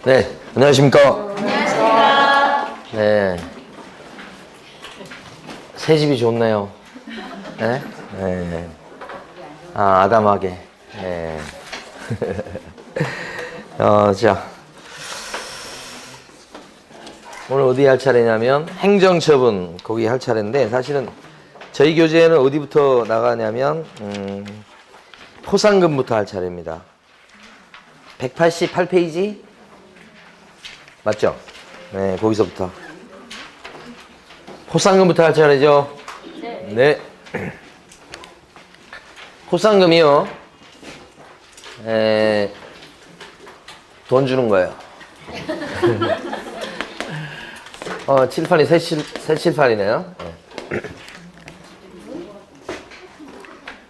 네, 안녕하십니까. 안녕하십니까. 네. 새 집이 좋네요. 네? 네. 아, 아담하게. 네. 자. 오늘 어디 할 차례냐면, 행정처분, 거기 할 차례인데, 사실은 저희 교재는 어디부터 나가냐면, 포상금부터 할 차례입니다. 188페이지? 맞죠? 네, 거기서부터. 포상금부터 할 차례죠? 네. 포상금이요. 돈 주는 거예요. 칠판이 새 칠판이네요.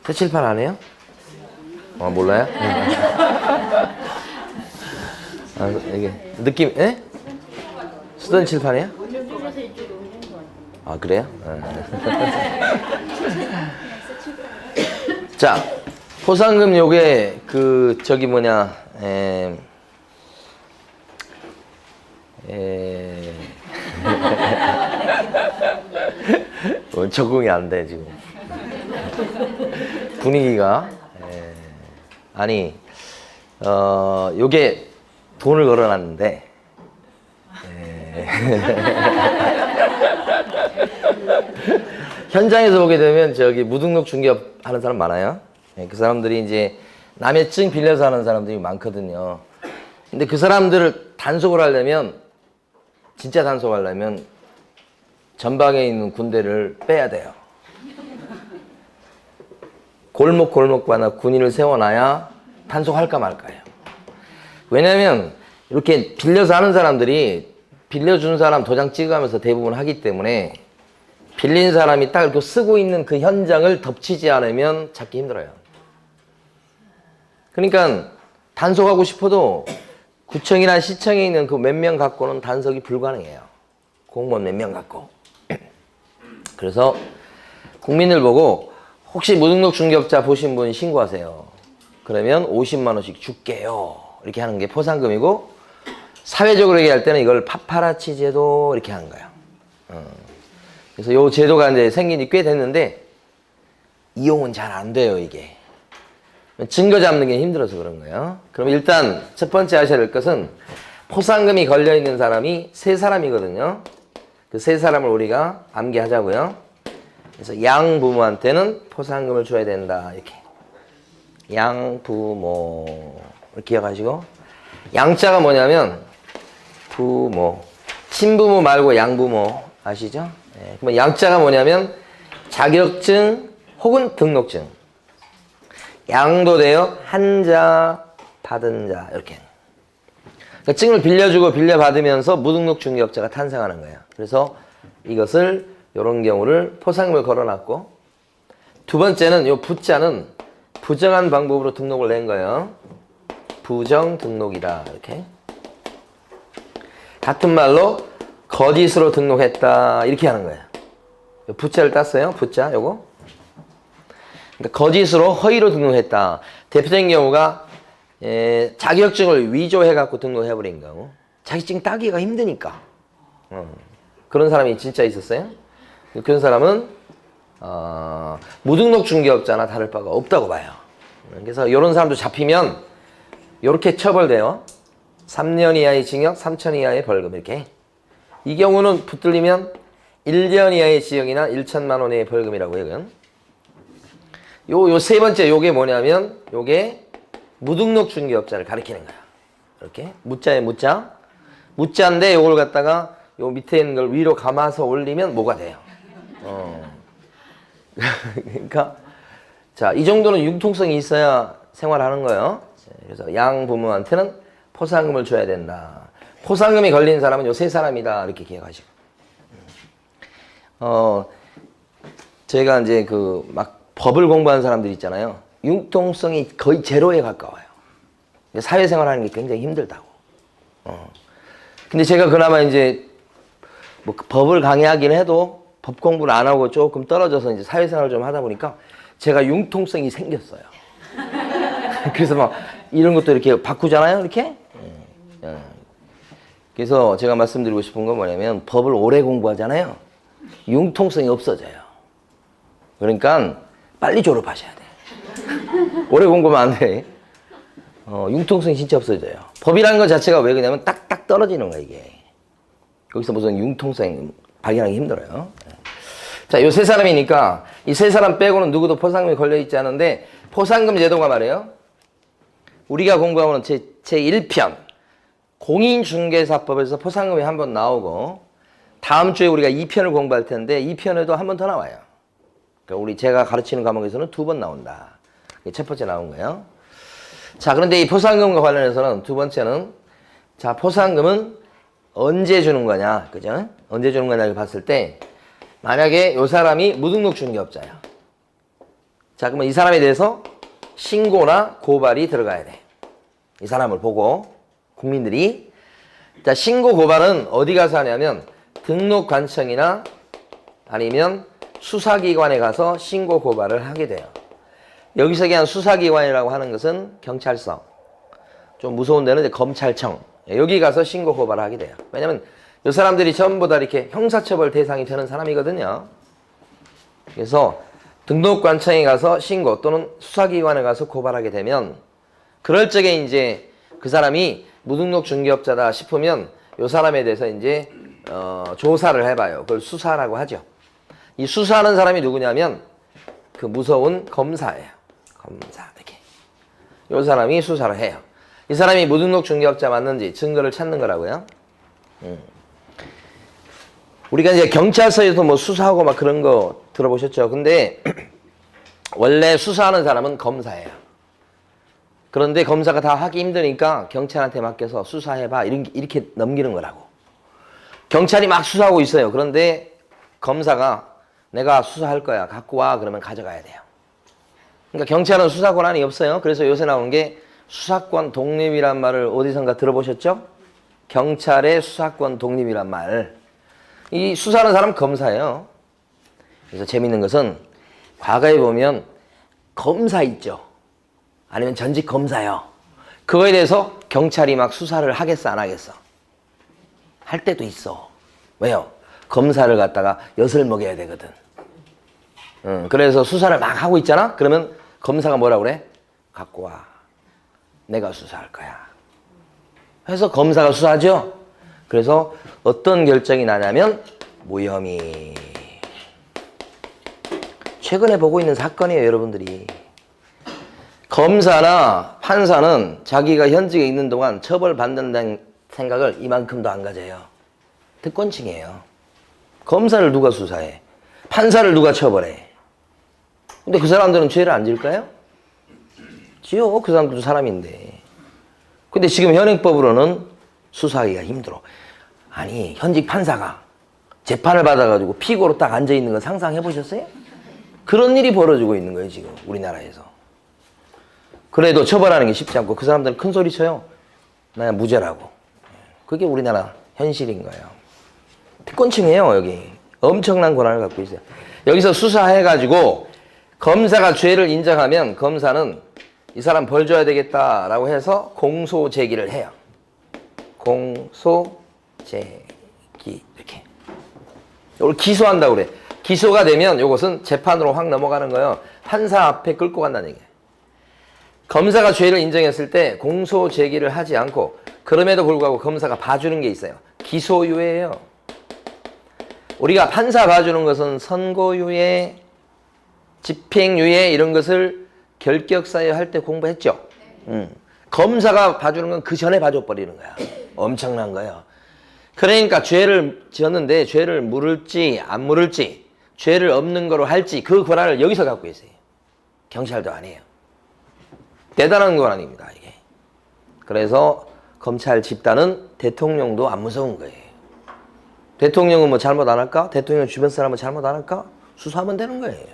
새 칠판 안 해요? 몰라요? 이게 느낌, 예? 쓰던 칠판이야? 아, 그래요? 자, 포상금 요게, 적응이 안 돼, 지금. 분위기가. 아니, 요게 돈을 걸어놨는데, 현장에서 보게 되면 무등록 중개업 하는 사람 많아요. 그 사람들이 이제 남의 증 빌려서 하는 사람들이 많거든요. 근데 그 사람들을 단속을 하려면, 진짜 단속하려면 전방에 있는 군대를 빼야 돼요. 골목골목마다 군인을 세워놔야 단속할까 말까요. 왜냐면 이렇게 빌려서 하는 사람들이 빌려준 사람 도장 찍어가면서 대부분 하기 때문에 빌린 사람이 딱 이렇게 쓰고 있는 그 현장을 덮치지 않으면 찾기 힘들어요. 그러니까 단속하고 싶어도 구청이나 시청에 있는 그 몇 명 갖고는 단속이 불가능해요. 공무원 몇 명 갖고. 그래서 국민들 보고 혹시 무등록 중개업자 보신 분 신고하세요. 그러면 50만 원씩 줄게요. 이렇게 하는 게 포상금이고, 사회적으로 얘기할 때는 이걸 파파라치 제도 이렇게 하는 거예요. 그래서 요 제도가 이제 생긴 지 꽤 됐는데 이용은 잘 안 돼요, 이게. 증거 잡는 게 힘들어서 그런 거예요. 그럼 일단 첫 번째 하셔야 될 것은 포상금이 걸려 있는 사람이 세 사람이거든요. 그 세 사람을 우리가 암기하자고요. 그래서 양부모한테는 포상금을 줘야 된다, 이렇게. 양부모 이렇게 기억하시고, 양자가 뭐냐면 부모, 친부모 말고 양부모 아시죠? 네. 그러면 양자가 뭐냐면 자격증 혹은 등록증. 양도 돼요. 한자, 받은 자 이렇게. 그러니까 증을 빌려주고 빌려받으면서 무등록 중개업자가 탄생하는 거예요. 그래서 이것을 이런 경우를 포상금을 걸어놨고, 두 번째는 이 부자는 부정한 방법으로 등록을 낸 거예요. 부정 등록이다, 이렇게. 같은 말로 거짓으로 등록했다, 이렇게 하는 거예요. 부자를 땄어요. 부자 요거. 그러니까 거짓으로 허위로 등록했다. 대표적인 경우가 자격증을 위조해갖고 등록해버린 경우. 자격증 따기가 힘드니까. 그런 사람이 진짜 있었어요. 그런 사람은 무등록 중개업자나 다를 바가 없다고 봐요. 그래서 이런 사람도 잡히면 이렇게 처벌돼요. 3년 이하의 징역, 3천 이하의 벌금, 이렇게. 이 경우는 붙들리면 1년 이하의 징역이나 1천만 원의 벌금이라고 해요. 요 세 번째, 요게 뭐냐면, 요게 무등록 중개업자를 가리키는 거야. 이렇게. 무자에 무자. 무자인데 요걸 갖다가 요 밑에 있는 걸 위로 감아서 올리면 뭐가 돼요. 그러니까, 자, 이 정도는 융통성이 있어야 생활하는 거예요. 그래서 양 부모한테는 포상금을 줘야 된다. 포상금이 걸린 사람은 요 세 사람이다, 이렇게 기억하시고. 제가 이제 법을 공부하는 사람들 있잖아요. 융통성이 거의 제로에 가까워요. 사회생활하는 게 굉장히 힘들다고. 근데 제가 그나마 이제 법을 강의하긴 해도 법 공부를 안 하고 조금 떨어져서 이제 사회생활을 좀 하다 보니까 제가 융통성이 생겼어요. 그래서 이런 것도 이렇게 바꾸잖아요, 이렇게. 그래서 제가 말씀드리고 싶은 건 뭐냐면 법을 오래 공부하잖아요. 융통성이 없어져요. 그러니까 빨리 졸업하셔야 돼. 오래 공부하면 안 돼. 융통성이 진짜 없어져요. 법이라는 것 자체가 왜 그러냐면 딱딱 떨어지는 거야, 이게. 거기서 무슨 융통성 발견하기 힘들어요. 자, 요 세 사람이니까 이 세 사람 빼고는 누구도 포상금이 걸려있지 않은데 포상금 제도가 말이에요. 우리가 공부하는 제1편 공인중개사법에서 포상금이 한 번 나오고 다음 주에 우리가 2편을 공부할 텐데 2편에도 한 번 더 나와요. 그러니까 제가 가르치는 과목에서는 2번 나온다. 이게 첫 번째 나온 거예요. 자, 그런데 이 포상금과 관련해서는 두 번째는 자, 포상금은 언제 주는 거냐, 그죠? 언제 주는 거냐를 봤을 때 만약에 이 사람이 무등록 중개업자야. 자, 그러면 이 사람에 대해서 신고나 고발이 들어가야 돼. 이 사람을 보고 국민들이. 자, 신고 고발은 어디 가서 하냐면 등록관청이나 아니면 수사기관에 가서 신고 고발을 하게 돼요. 여기서 그냥 수사기관이라고 하는 것은 경찰서, 좀 무서운 데는 이제 검찰청, 여기 가서 신고 고발을 하게 돼요. 왜냐면 이 사람들이 전부 다 이렇게 형사처벌 대상이 되는 사람이거든요. 그래서 등록관청에 가서 신고 또는 수사기관에 가서 고발하게 되면 그럴 적에 이제 그 사람이 무등록 중개업자다 싶으면 이 사람에 대해서 이제 조사를 해봐요. 그걸 수사라고 하죠. 이 수사하는 사람이 누구냐면 그 무서운 검사예요. 검사, 이렇게. 이 사람이 수사를 해요. 이 사람이 무등록 중개업자 맞는지 증거를 찾는 거라고요. 우리가 이제 경찰서에서 뭐 수사하고 막 그런 거 들어보셨죠? 근데 원래 수사하는 사람은 검사예요. 그런데 검사가 다 하기 힘드니까 경찰한테 맡겨서 수사해봐 이렇게 넘기는 거라고. 경찰이 막 수사하고 있어요. 그런데 검사가 내가 수사할 거야, 갖고 와, 그러면 가져가야 돼요. 그러니까 경찰은 수사 권한이 없어요. 그래서 요새 나오는 게 수사권 독립이란 말을 어디선가 들어보셨죠? 경찰의 수사권 독립이란 말. 이 수사하는 사람은 검사예요. 그래서 재밌는 것은 과거에 보면 검사 있죠. 아니면 전직 검사요. 그거에 대해서 경찰이 막 수사를 하겠어, 안 하겠어? 할 때도 있어. 왜요? 검사를 갖다가 엿을 먹여야 되거든. 그래서 수사를 막 하고 있잖아? 그러면 검사가 뭐라 그래? 갖고 와. 내가 수사할 거야. 해서 검사가 수사하죠? 그래서 어떤 결정이 나냐면 무혐의. 최근에 보고 있는 사건이에요, 여러분들이. 검사나 판사는 자기가 현직에 있는 동안 처벌받는다는 생각을 이만큼도 안 가져요. 특권층이에요. 검사를 누가 수사해? 판사를 누가 처벌해? 근데 그 사람들은 죄를 안 질까요? 지요. 그 사람들도 사람인데. 근데 지금 현행법으로는 수사하기가 힘들어. 아니, 현직 판사가 재판을 받아가지고 피고로 딱 앉아있는 거 상상해 보셨어요? 그런 일이 벌어지고 있는 거예요, 지금 우리나라에서. 그래도 처벌하는 게 쉽지 않고 그 사람들은 큰 소리 쳐요. 나 무죄라고. 그게 우리나라 현실인 거예요. 특권층이에요, 여기. 엄청난 권한을 갖고 있어요. 여기서 수사해가지고 검사가 죄를 인정하면 검사는 이 사람 벌 줘야 되겠다라고 해서 공소 제기를 해요. 공소 제기, 이렇게. 이걸 기소한다고 그래. 기소가 되면 이것은 재판으로 확 넘어가는 거예요. 판사 앞에 끌고 간다는 얘기예요. 검사가 죄를 인정했을 때 공소 제기를 하지 않고 그럼에도 불구하고 검사가 봐주는 게 있어요. 기소유예예요. 우리가 판사 봐주는 것은 선고유예, 집행유예 이런 것을 결격사유 할 때 공부했죠. 검사가 봐주는 건 그 전에 봐줘버리는 거야. 엄청난 거예요. 그러니까 죄를 지었는데 죄를 물을지 안 물을지, 죄를 없는 거로 할지 그 권한을 여기서 갖고 있어요. 경찰도 아니에요. 대단한 권한입니다, 이게. 그래서 검찰 집단은 대통령도 안 무서운 거예요. 대통령은 뭐 잘못 안 할까? 대통령 주변 사람은 잘못 안 할까? 수사하면 되는 거예요.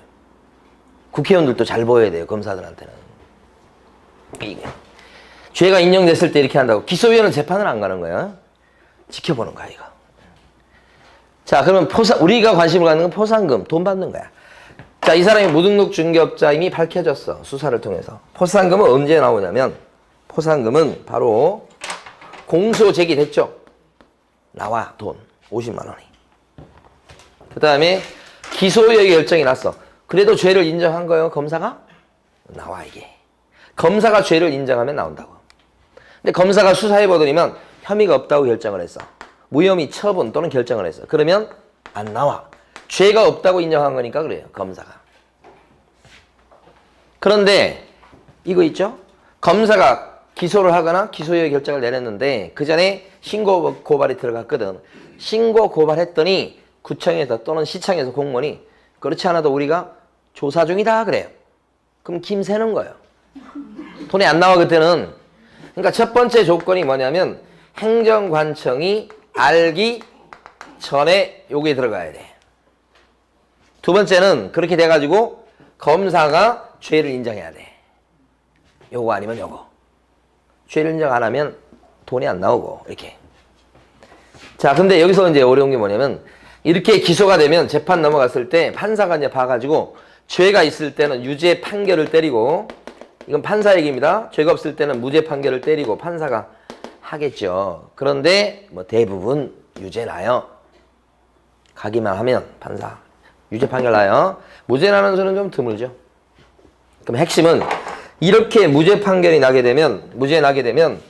국회의원들도 잘 보여야 돼요, 검사들한테는. 이게. 죄가 인정됐을 때 이렇게 한다고. 기소위원은 재판을 안 가는 거예요. 지켜보는 거야, 이거. 자, 그러면 우리가 관심을 갖는 건 포상금, 돈 받는 거야. 자, 이 사람이 무등록 중개업자임이 밝혀졌어, 수사를 통해서. 포상금은 언제 나오냐면, 포상금은 바로 공소 제기됐죠. 나와 돈 50만 원이. 그 다음에 기소유예 결정이 났어. 그래도 죄를 인정한 거예요 검사가? 나와 이게. 검사가 죄를 인정하면 나온다고. 근데 검사가 수사해보더니만 혐의가 없다고 결정을 했어. 무혐의 처분 또는 결정을 했어. 그러면 안 나와. 죄가 없다고 인정한 거니까 그래요 검사가. 그런데 이거 있죠? 검사가 기소를 하거나 기소유예 결정을 내렸는데 그 전에 신고 고발이 들어갔거든. 신고 고발했더니 구청에서 또는 시청에서 공무원이 그렇지 않아도 우리가 조사 중이다 그래요. 그럼 김새는 거예요. 돈이 안 나와 그때는. 그러니까 첫 번째 조건이 뭐냐면 행정관청이 알기 전에 요게 들어가야 돼. 두 번째는 그렇게 돼가지고 검사가 죄를 인정해야 돼. 요거 아니면 요거. 죄를 인정 안 하면 돈이 안 나오고 이렇게. 자, 근데 여기서 이제 어려운 게 뭐냐면 이렇게 기소가 되면 재판 넘어갔을 때 판사가 이제 봐가지고 죄가 있을 때는 유죄 판결을 때리고, 이건 판사 얘기입니다. 죄가 없을 때는 무죄 판결을 때리고 판사가 하겠죠. 그런데 뭐 대부분 유죄 나요. 가기만 하면 판사 유죄 판결 나요. 무죄 나는 수는 좀 드물죠. 그럼 핵심은 이렇게 무죄 판결이 나게 되면, 무죄 나게 되면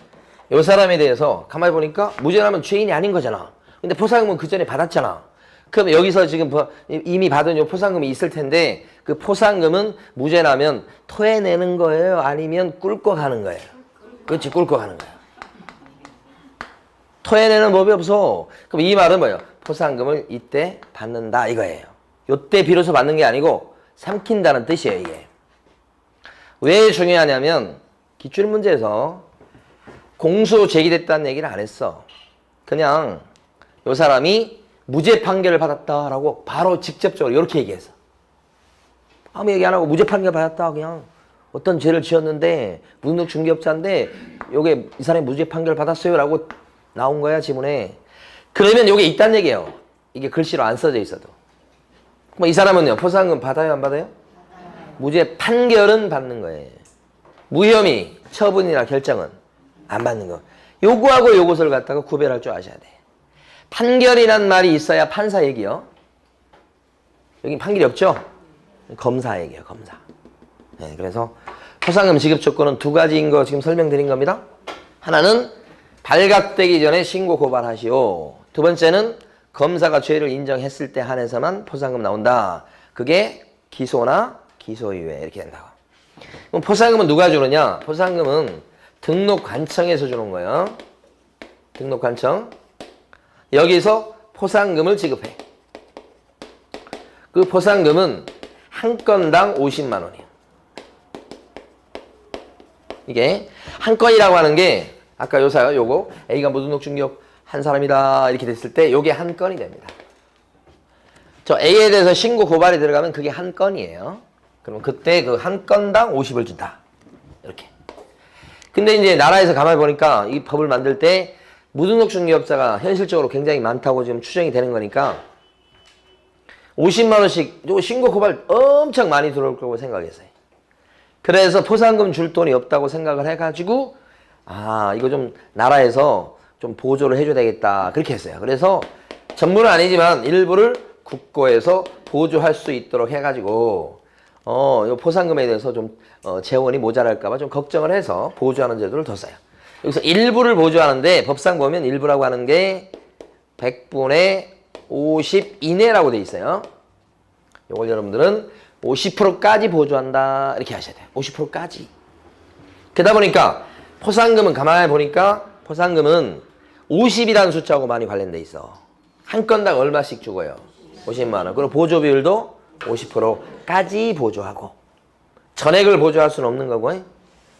이 사람에 대해서 가만히 보니까 무죄 나면 죄인이 아닌 거잖아. 근데 포상금은 그 전에 받았잖아. 그럼 여기서 지금 이미 받은 요 포상금이 있을 텐데 그 포상금은 무죄 나면 토해내는 거예요? 아니면 꿀고 가는 거예요? 그렇지, 꿀고 가는 거예요. 토해내는 법이 없어. 그럼 이 말은 뭐예요? 포상금을 이때 받는다 이거예요. 요때 비로소 받는 게 아니고 삼킨다는 뜻이에요 이게. 왜 중요하냐면 기출문제에서 공소 제기됐다는 얘기를 안 했어. 그냥 요 사람이 무죄 판결을 받았다라고 바로 직접적으로 이렇게 얘기했어. 아무 얘기 안 하고 무죄 판결 받았다. 그냥 어떤 죄를 지었는데 무능력 중개업자인데 요게 이 사람이 무죄 판결 받았어요 라고 나온 거야 지문에. 그러면 요게 있다는 얘기예요. 이게 글씨로 안 써져 있어도. 뭐 이 사람은요 포상금 받아요 안 받아요? 무죄 판결은 받는 거예요. 무혐의 처분이나 결정은 안 받는 거. 요거하고 요것을 갖다가 구별할 줄 아셔야 돼. 판결이란 말이 있어야 판사 얘기요. 여기 판결이 없죠? 검사 얘기예요, 검사. 네, 그래서 포상금 지급 조건은 두 가지인 거 지금 설명드린 겁니다. 하나는 발각되기 전에 신고 고발하시오. 두 번째는 검사가 죄를 인정했을 때 한해서만 포상금 나온다. 그게 기소나 기소유예 이렇게 된다고. 그럼 포상금은 누가 주느냐? 포상금은 등록관청에서 주는 거예요. 등록관청. 여기서 포상금을 지급해. 그 포상금은 한 건당 50만 원이에요. 이게 한 건이라고 하는 게 아까 요거 A가 무등록 중개업 한 사람이다 이렇게 됐을 때 요게 한 건이 됩니다. 저 A에 대해서 신고 고발이 들어가면 그게 한 건이에요. 그럼 그때 그 한 건당 50을 준다. 이렇게. 근데 이제 나라에서 가만히 보니까 이 법을 만들 때 무등록 중개업자가 현실적으로 굉장히 많다고 지금 추정이 되는 거니까 50만 원씩 신고 고발 엄청 많이 들어올 거라고 생각했어요. 그래서 포상금 줄 돈이 없다고 생각을 해가지고 이거 좀 나라에서 좀 보조를 해줘야 되겠다 그렇게 했어요. 그래서 전부는 아니지만 일부를 국고에서 보조할 수 있도록 해가지고 요 포상금에 대해서 좀 재원이 모자랄까봐 좀 걱정을 해서 보조하는 제도를 뒀어요. 여기서 일부를 보조하는데 법상 보면 일부라고 하는 게 100분의 50 이내라고 돼 있어요. 요걸 여러분들은 50%까지 보조한다 이렇게 하셔야 돼요. 50%까지. 그러다 보니까 포상금은 가만히 보니까 포상금은 50이라는 숫자하고 많이 관련돼 있어. 한 건당 얼마씩 주고요? 50만 원. 그리고 보조 비율도 50%까지 보조하고 전액을 보조할 수는 없는 거고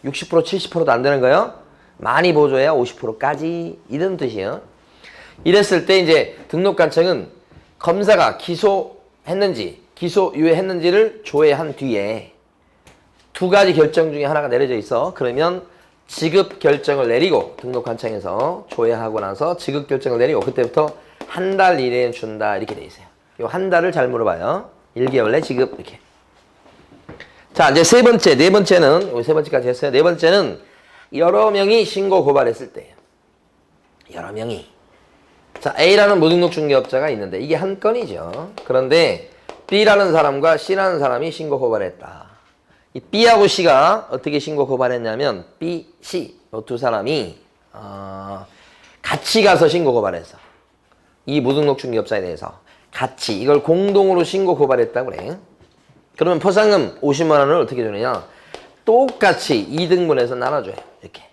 60% 70%도 안 되는 거예요. 많이 보조해야 50%까지 이런 뜻이에요. 이랬을 때 이제 등록관청은 검사가 기소했는지 기소유예했는지를 조회한 뒤에 두 가지 결정 중에 하나가 내려져 있어. 그러면 지급 결정을 내리고 등록관청에서 조회하고 나서 지급 결정을 내리고 그때부터 한 달 이내에 준다 이렇게 돼 있어요. 요 한 달을 잘 물어봐요. 1개월 내 지급 이렇게. 자 이제 세 번째는 세 번째까지 했어요. 네 번째는 여러 명이 신고 고발했을 때예요. 여러 명이 자, A라는 무등록 중개업자가 있는데 이게 한 건이죠. 그런데 B라는 사람과 C라는 사람이 신고 고발했다. 이 B하고 C가 어떻게 신고 고발했냐면 B, C 이 두 사람이 같이 가서 신고 고발했어. 이 무등록 중개업자에 대해서 같이 이걸 공동으로 신고 고발했다고 그래. 그러면 포상금 50만 원을 어떻게 주느냐? 똑같이 2등분해서 나눠줘요. 이렇게.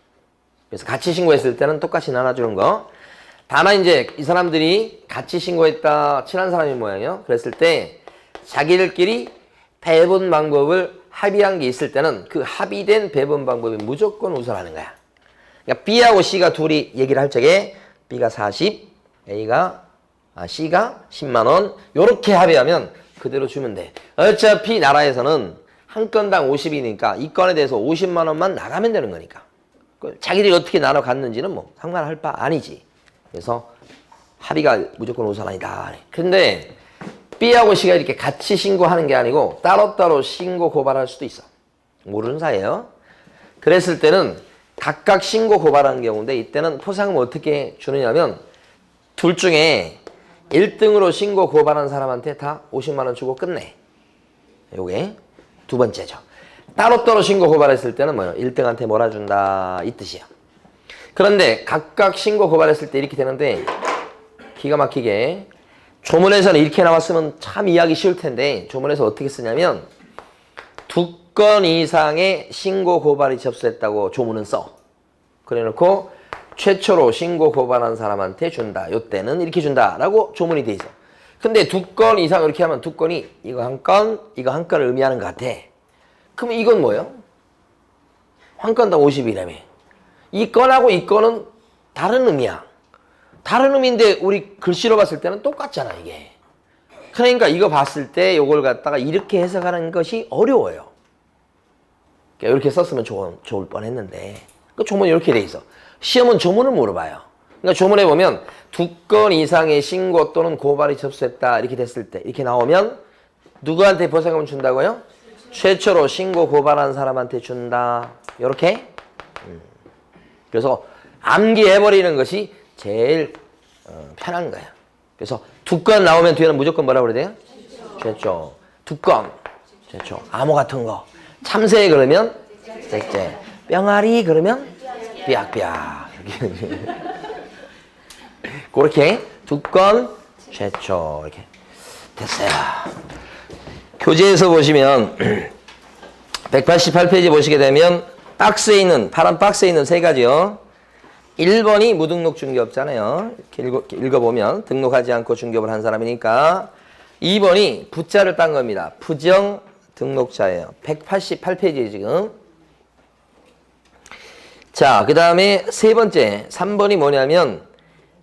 그래서 같이 신고했을 때는 똑같이 나눠주는 거. 다만 이제 이 사람들이 같이 신고했다 친한 사람이 모양이요. 그랬을 때 자기들끼리 배분 방법을 합의한 게 있을 때는 그 합의된 배분 방법이 무조건 우선하는 거야. 그러니까 B하고 C가 둘이 얘기를 할 적에 B가 40, C가 10만 원 요렇게 합의하면 그대로 주면 돼. 어차피 나라에서는 한 건당 50이니까 이 건에 대해서 50만 원만 나가면 되는 거니까. 자기들이 어떻게 나눠 갔는지는 뭐 상관할 바 아니지. 그래서 합의가 무조건 우선이다. 근데 B하고 C가 이렇게 같이 신고하는 게 아니고 따로따로 신고 고발할 수도 있어. 모르는 사이에요. 그랬을 때는 각각 신고 고발하는 경우인데 이때는 포상금 어떻게 주느냐면 둘 중에 1등으로 신고 고발한 사람한테 다 50만 원 주고 끝내. 요게 두 번째죠. 따로따로 신고 고발했을 때는 뭐예요? 1등한테 몰아준다 이 뜻이에요. 그런데 각각 신고 고발했을 때 이렇게 되는데 기가 막히게 조문에서는 이렇게 나왔으면 참 이해하기 쉬울 텐데 조문에서 어떻게 쓰냐면 2건 이상의 신고 고발이 접수했다고 조문은 써. 그래놓고 최초로 신고 고발한 사람한테 준다. 요때는 이렇게 준다라고 조문이 돼 있어. 근데 2건 이상 이렇게 하면 2건이 이거 한 건, 이거 한 건을 의미하는 것 같아. 그럼 이건 뭐예요? 한 건당 50이라며. 이 건하고 이 건은 다른 의미야. 다른 의미인데 우리 글씨로 봤을 때는 똑같잖아 이게. 그러니까 이거 봤을 때 이걸 갖다가 이렇게 해석하는 것이 어려워요. 그러니까 이렇게 썼으면 좋을 뻔했는데 그 조문이 이렇게 돼 있어. 시험은 조문을 물어봐요. 그러니까 조문에 보면 2건 이상의 신고 또는 고발이 접수했다 이렇게 됐을 때 이렇게 나오면 누구한테 보상금을 준다고요? 최초로 신고 고발한 사람한테 준다. 이렇게. 그래서 암기해버리는 것이 제일 편한 거야. 그래서 2건 나오면 뒤에는 무조건 뭐라고 그래야 돼요? 최초. 2건. 최초. 암호 같은 거. 참새 그러면 짹짹. 뿅아리 그러면 삐약삐약. 그렇게 2건 최초. 이렇게 됐어요. 교재에서 보시면 188페이지 보시게 되면 박스에 있는 파란 박스에 있는 세 가지요. 1번이 무등록 중개업자네요. 이렇게 읽어보면 등록하지 않고 중개업을 한 사람이니까 2번이 부자를 딴 겁니다. 부정 등록자예요. 188페이지에 지금. 자, 그 다음에 세 번째 3번이 뭐냐면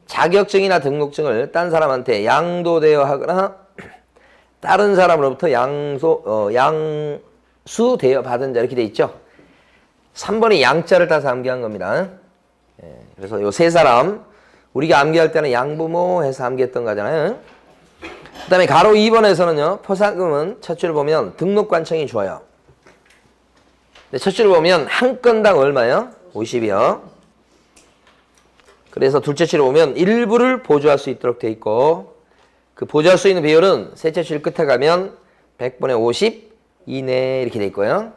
자격증이나 등록증을 딴 사람한테 양도되어 하거나 다른 사람으로부터 양수되어 받은 자 이렇게 돼 있죠. 3번이 양자를 따서 암기한 겁니다. 그래서 요 세 사람 우리가 암기할 때는 양부모 해서 암기했던 거잖아요. 그 다음에 가로 2번에서는요. 포상금은 첫 줄 보면 등록관청이 줘요. 근데 첫 줄 보면 한 건당 얼마요? 50이요. 그래서 둘째 줄에 보면 일부를 보조할 수 있도록 돼 있고 그 보조할 수 있는 비율은 셋째 줄 끝에 가면 100분의 50 이내 이렇게 돼 있고요.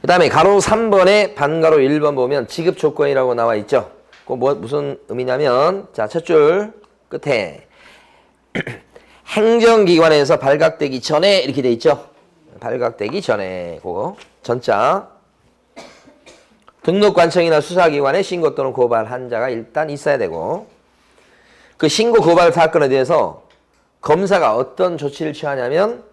그 다음에 가로 3번에 반가로 1번 보면 지급 조건이라고 나와 있죠. 그 무슨 의미냐면 자, 첫 줄 끝에 행정기관에서 발각되기 전에 이렇게 돼 있죠. 발각되기 전에 그거 전자 등록관청이나 수사기관에 신고 또는 고발한 자가 일단 있어야 되고 그 신고 고발 사건에 대해서 검사가 어떤 조치를 취하냐면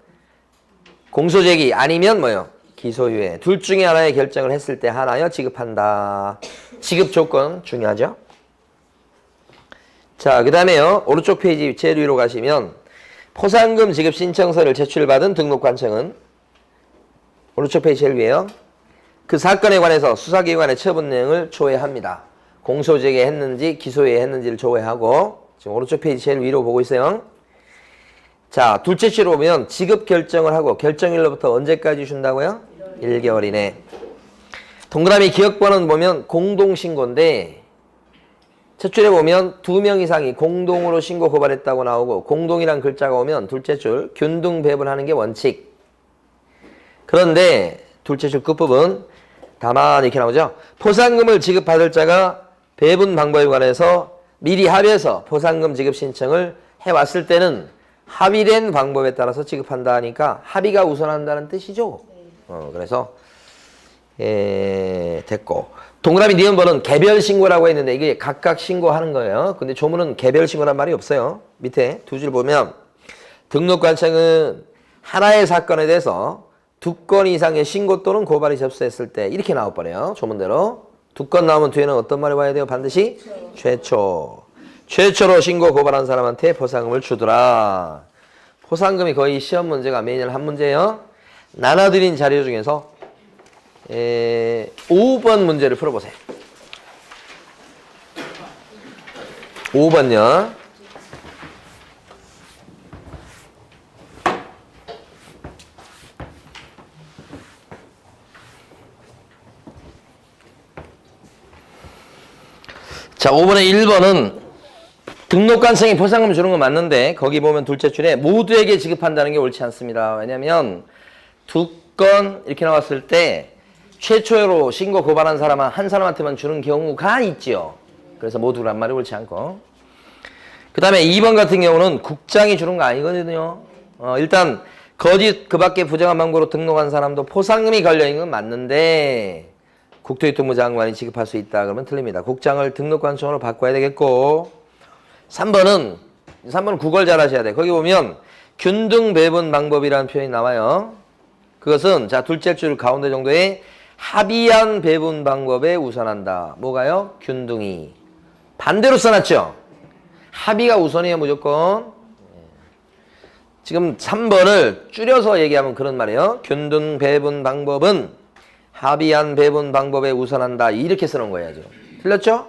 공소제기 아니면 뭐요? 기소유예. 둘 중에 하나의 결정을 했을 때 하나여 지급한다. 지급 조건 중요하죠. 자, 그 다음에요. 오른쪽 페이지 제일 위로 가시면 포상금 지급 신청서를 제출받은 등록관청은 오른쪽 페이지 제일 위에요. 그 사건에 관해서 수사기관의 처분 내용을 조회합니다. 공소제기 했는지 기소유예 했는지를 조회하고 지금 오른쪽 페이지 제일 위로 보고 있어요. 자, 둘째 줄로 보면 지급 결정을 하고 결정일로부터 언제까지 준다고요? 1개월 이내. 동그라미 기억번호는 보면 공동신고인데 첫 줄에 보면 2명 이상이 공동으로 신고 고발했다고 나오고 공동이란 글자가 오면 둘째 줄 균등 배분하는 게 원칙. 그런데 둘째 줄 끝부분 다만 이렇게 나오죠. 포상금을 지급받을 자가 배분 방법에 관해서 미리 합의해서 포상금 지급 신청을 해왔을 때는 합의된 방법에 따라서 지급한다 하니까 합의가 우선한다는 뜻이죠. 그래서 됐고 동그라미 니은 번은 개별 신고라고 했는데 이게 각각 신고하는 거예요. 근데 조문은 개별 신고란 말이 없어요. 밑에 두 줄 보면 등록관청은 하나의 사건에 대해서 2건 이상의 신고 또는 고발이 접수했을 때 이렇게 나와버려요. 조문대로 2건 나오면 뒤에는 어떤 말이 와야 돼요? 반드시 최초로 신고 고발한 사람한테 포상금을 주더라. 포상금이 거의 시험 문제가 매년 한 문제예요. 나눠드린 자료 중에서 5번 문제를 풀어보세요. 5번요. 자, 5번에 1번은 등록관청이 포상금 주는 건 맞는데 거기 보면 둘째 줄에 모두에게 지급한다는 게 옳지 않습니다. 왜냐하면 2건 이렇게 나왔을 때 최초로 신고 고발한 사람 한 사람한테만 주는 경우가 있지요. 그래서 모두란 말이 옳지 않고 그 다음에 2번 같은 경우는 국장이 주는 거 아니거든요. 일단 거짓 그 밖에 부정한 방법으로 등록한 사람도 포상금이 걸려있는 건 맞는데 국토교통부 장관이 지급할 수 있다 그러면 틀립니다. 국장을 등록관청으로 바꿔야 되겠고 3번은 국어를 잘 하셔야 돼. 거기 보면 균등 배분 방법이라는 표현이 나와요. 그것은 자 둘째 줄 가운데 정도에 합의한 배분 방법에 우선한다. 뭐가요? 균등이. 반대로 써놨죠? 합의가 우선이에요 무조건. 지금 3번을 줄여서 얘기하면 그런 말이에요. 균등 배분 방법은 합의한 배분 방법에 우선한다. 이렇게 써놓은 거예요. 지금. 틀렸죠?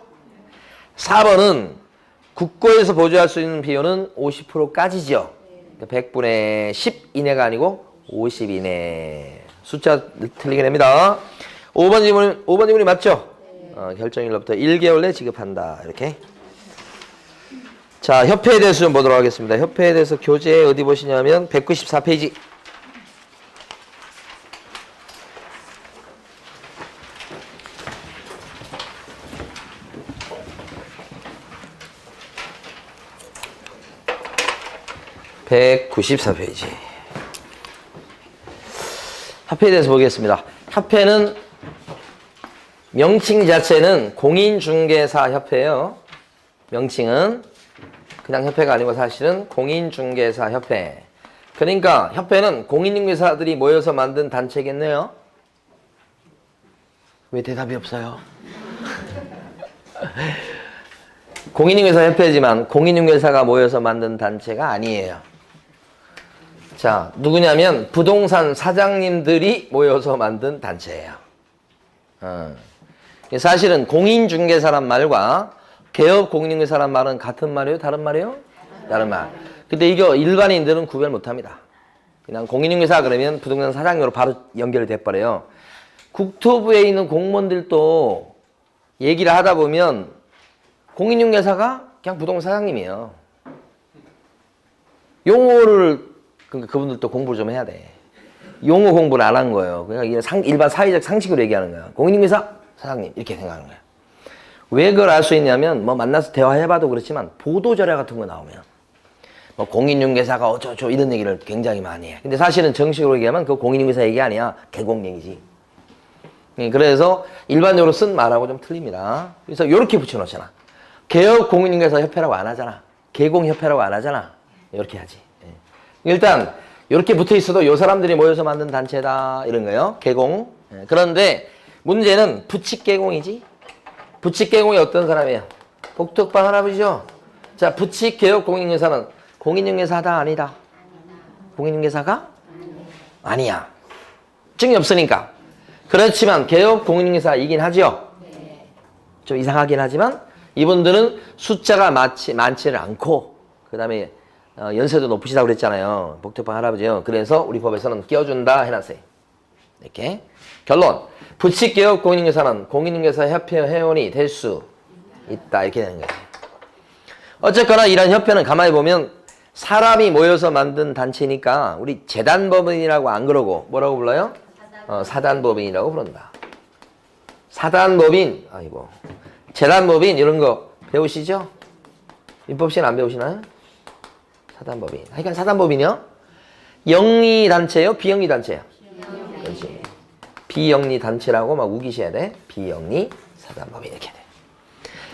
4번은 국고에서 보조할 수 있는 비율은 50%까지죠. 100분의 10 이내가 아니고 50 이내. 숫자 틀리게 됩니다. 5번 질문이 맞죠? 결정일로부터 1개월 내 지급한다. 이렇게. 자, 협회에 대해서 좀 보도록 하겠습니다. 협회에 대해서 교재 어디 보시냐면 194페이지. (194페이지) 협회에 대해서 보겠습니다. 협회는 명칭 자체는 공인중개사협회예요. 명칭은 그냥 협회가 아니고 사실은 공인중개사협회. 그러니까 협회는 공인중개사들이 모여서 만든 단체겠네요. 왜 대답이 없어요? 공인중개사협회지만 공인중개사가 모여서 만든 단체가 아니에요. 자, 누구냐면 부동산 사장님들이 모여서 만든 단체예요. 사실은 공인중개사란 말과 개업 공인중개사란 말은 같은 말이에요? 다른 말이에요? 다른 말. 근데 이거 일반인들은 구별 못합니다. 그냥 공인중개사 그러면 부동산 사장님으로 바로 연결이 돼버려요. 국토부에 있는 공무원들도 얘기를 하다 보면 공인중개사가 그냥 부동산 사장님이에요. 용어를 그러니까 그분들도 공부를 좀 해야 돼. 용어 공부를 안 한 거예요. 그냥 일반 사회적 상식으로 얘기하는 거야. 공인중개사 사장님 이렇게 생각하는 거야. 왜 그걸 알 수 있냐면 뭐 만나서 대화해봐도 그렇지만 보도자료 같은 거 나오면 뭐 공인중개사가 어쩌고 이런 얘기를 굉장히 많이 해. 근데 사실은 정식으로 얘기하면 그 공인중개사 얘기 아니야. 개공 얘기지. 그래서 일반적으로 쓴 말하고 좀 틀립니다. 그래서 이렇게 붙여놓잖아. 개업 공인중개사 협회라고 안 하잖아. 개공협회라고 안 하잖아. 이렇게 하지. 일단 이렇게 붙어 있어도 이 사람들이 모여서 만든 단체다 이런 거예요. 개공. 그런데 문제는 부칙개공이지. 부칙개공이 어떤 사람이에요? 복덕방 할아버지죠. 자, 부칙개업 공인중개사는 공인중개사다 아니다? 공인중개사가? 아니야. 증이 없으니까. 그렇지만 개업 공인중개사이긴 하죠. 좀 이상하긴 하지만 이분들은 숫자가 많지는 않고 그 다음에 연세도 높으시다고 그랬잖아요. 복덕방 할아버지요. 그래서 우리 법에서는 끼워준다 해놨어요. 이렇게. 결론. 부칙개업 공인중개사는 공인중개사 협회 회원이 될 수 있다. 이렇게 되는 거예요. 어쨌거나 이런 협회는 가만히 보면 사람이 모여서 만든 단체니까 우리 재단법인이라고 안 그러고 뭐라고 불러요? 사단법인이라고 부른다. 사단법인, 아이고, 재단법인 이런 거 배우시죠? 민법시는 안 배우시나요? 사단법인. 그러니까 사단법인이요? 영리 단체요? 비영리 단체요? 그렇지. 비영리 단체라고 막 우기셔야 돼. 비영리 사단법인 이렇게 돼.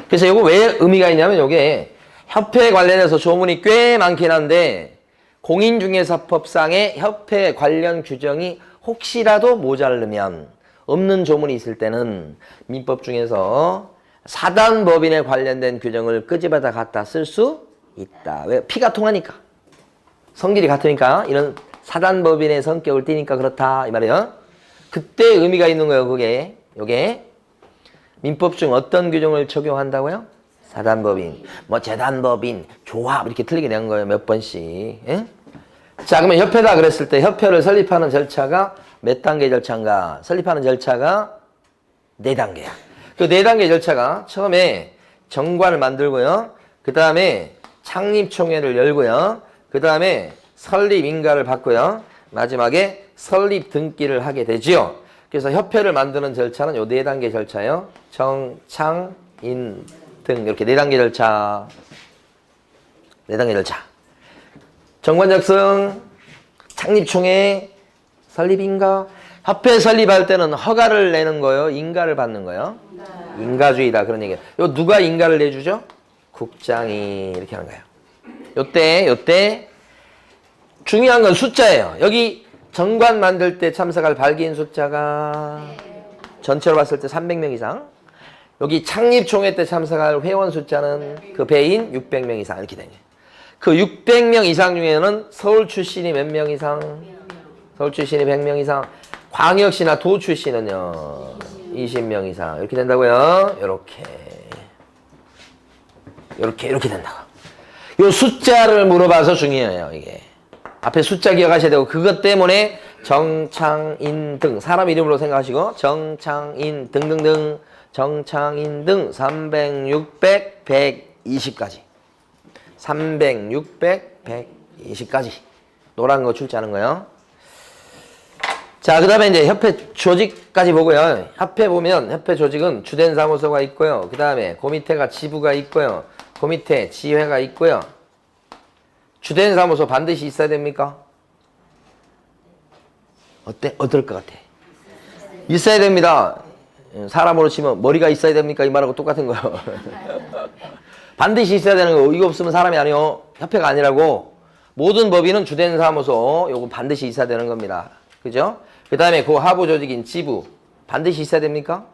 그래서 이거 왜 의미가 있냐면 이게 협회 관련해서 조문이 꽤 많긴 한데 공인중개사법상의 협회 관련 규정이 혹시라도 모자르면 없는 조문이 있을 때는 민법 중에서 사단법인에 관련된 규정을 끄집어다 갖다 쓸 수 있다. 왜? 피가 통하니까. 성질이 같으니까 이런 사단법인의 성격을 띠니까 그렇다 이 말이에요. 그때 의미가 있는 거예요. 그게 요게 민법 중 어떤 규정을 적용한다고요? 사단법인, 뭐 재단법인, 조합 이렇게 틀리게 낸 거예요. 몇 번씩. 예? 자, 그러면 협회다 그랬을 때 협회를 설립하는 절차가 몇 단계 절차인가? 설립하는 절차가 4단계야. 그 4단계 절차가 처음에 정관을 만들고요. 그 다음에 창립총회를 열고요. 그 다음에 설립인가를 받고요. 마지막에 설립 등기를 하게 되지요. 그래서 협회를 만드는 절차는 요 4단계 절차예요. 정, 창, 인, 등 이렇게 4단계 절차. 4단계 절차. 정관 작성, 창립총회, 설립인가. 협회 설립할 때는 허가를 내는 거예요? 인가를 받는 거예요? 인가주의다 그런 얘기예요. 요 누가 인가를 내주죠? 국장이 이렇게 하는 거예요. 요때 중요한 건 숫자예요. 여기 정관 만들 때 참석할 발기인 숫자가 전체로 봤을 때 300명 이상. 여기 창립총회 때 참석할 회원 숫자는 그 배인 600명 이상 이렇게 되는 거예요. 그 600명 이상 중에는 서울 출신이 몇 명 이상? 서울 출신이 100명 이상. 광역시나 도 출신은요 20명 이상 이렇게 된다고요. 이렇게 된다고. 요 숫자를 물어봐서 중요해요. 이게 앞에 숫자 기억하셔야 되고 그것 때문에 정창인 등 사람 이름으로 생각하시고 정창인 등등등 정창인 등 300, 600, 120까지 300, 600, 120까지 노란 거 출제하는 거예요. 자, 그 다음에 이제 협회 조직까지 보고요. 협회 보면 협회 조직은 주된 사무소가 있고요. 그 다음에 그 밑에가 지부가 있고요. 그 밑에 지회가 있고요. 주된 사무소 반드시 있어야 됩니까? 어떨 것 같아? 있어야 됩니다. 사람으로 치면 머리가 있어야 됩니까? 이 말하고 똑같은 거예요. 반드시 있어야 되는 거. 이거 없으면 사람이 아니요. 협회가 아니라고. 모든 법인은 주된 사무소 요거 반드시 있어야 되는 겁니다. 그죠? 그 다음에 그 하부 조직인 지부 반드시 있어야 됩니까?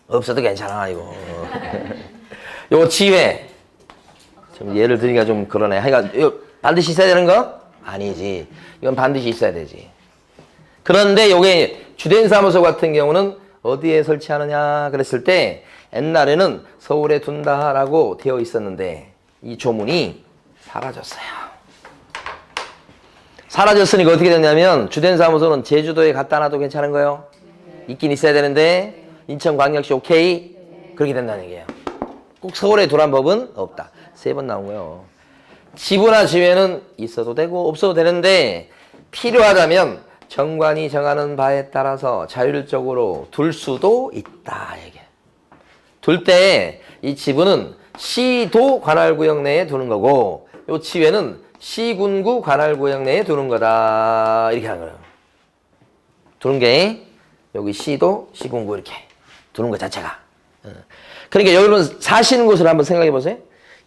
없어도 괜찮아 이거. 요 지회 좀 예를 들기가 좀 그러네. 하여간 반드시 있어야 되는 거? 아니지. 이건 반드시 있어야 되지. 그런데 요게 주된 사무소 같은 경우는 어디에 설치하느냐 그랬을 때 옛날에는 서울에 둔다라고 되어 있었는데 이 조문이 사라졌어요. 사라졌으니까 어떻게 됐냐면 주된 사무소는 제주도에 갖다 놔도 괜찮은 거예요? 있긴 있어야 되는데 인천광역시 오케이? 그렇게 된다는 얘기예요. 꼭 서울에 두란 법은 없다. 3번 나온 거예요. 지부나 지회는 있어도 되고 없어도 되는데 필요하다면 정관이 정하는 바에 따라서 자율적으로 둘 수도 있다. 이게. 둘 때 이 지부는 시도 관할구역 내에 두는 거고 요 지회는 시군구 관할구역 내에 두는 거다. 이렇게 하는 거예요. 두는 게 여기 시도 시군구 이렇게 두는 것 자체가. 그러니까 여러분 사시는 곳을 한번 생각해 보세요.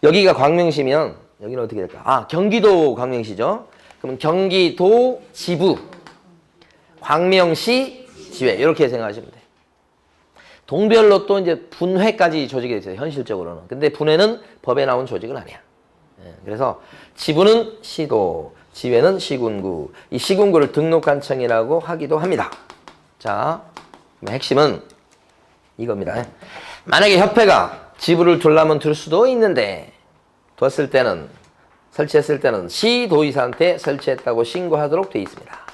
여기가 광명시면 여기는 어떻게 될까? 아, 경기도 광명시죠. 그러면 경기도 지부 광명시 지회 이렇게 생각하시면 돼요. 동별로 또 이제 분회까지 조직이 있어요. 현실적으로는. 근데 분회는 법에 나온 조직은 아니야. 그래서 지부는 시도, 지회는 시군구. 이 시군구를 등록관청이라고 하기도 합니다. 자, 핵심은 이겁니다. 만약에 협회가 지부를 둘라면 둘 수도 있는데 뒀을 때는 설치했을 때는 시도의사한테 설치했다고 신고하도록 되어 있습니다.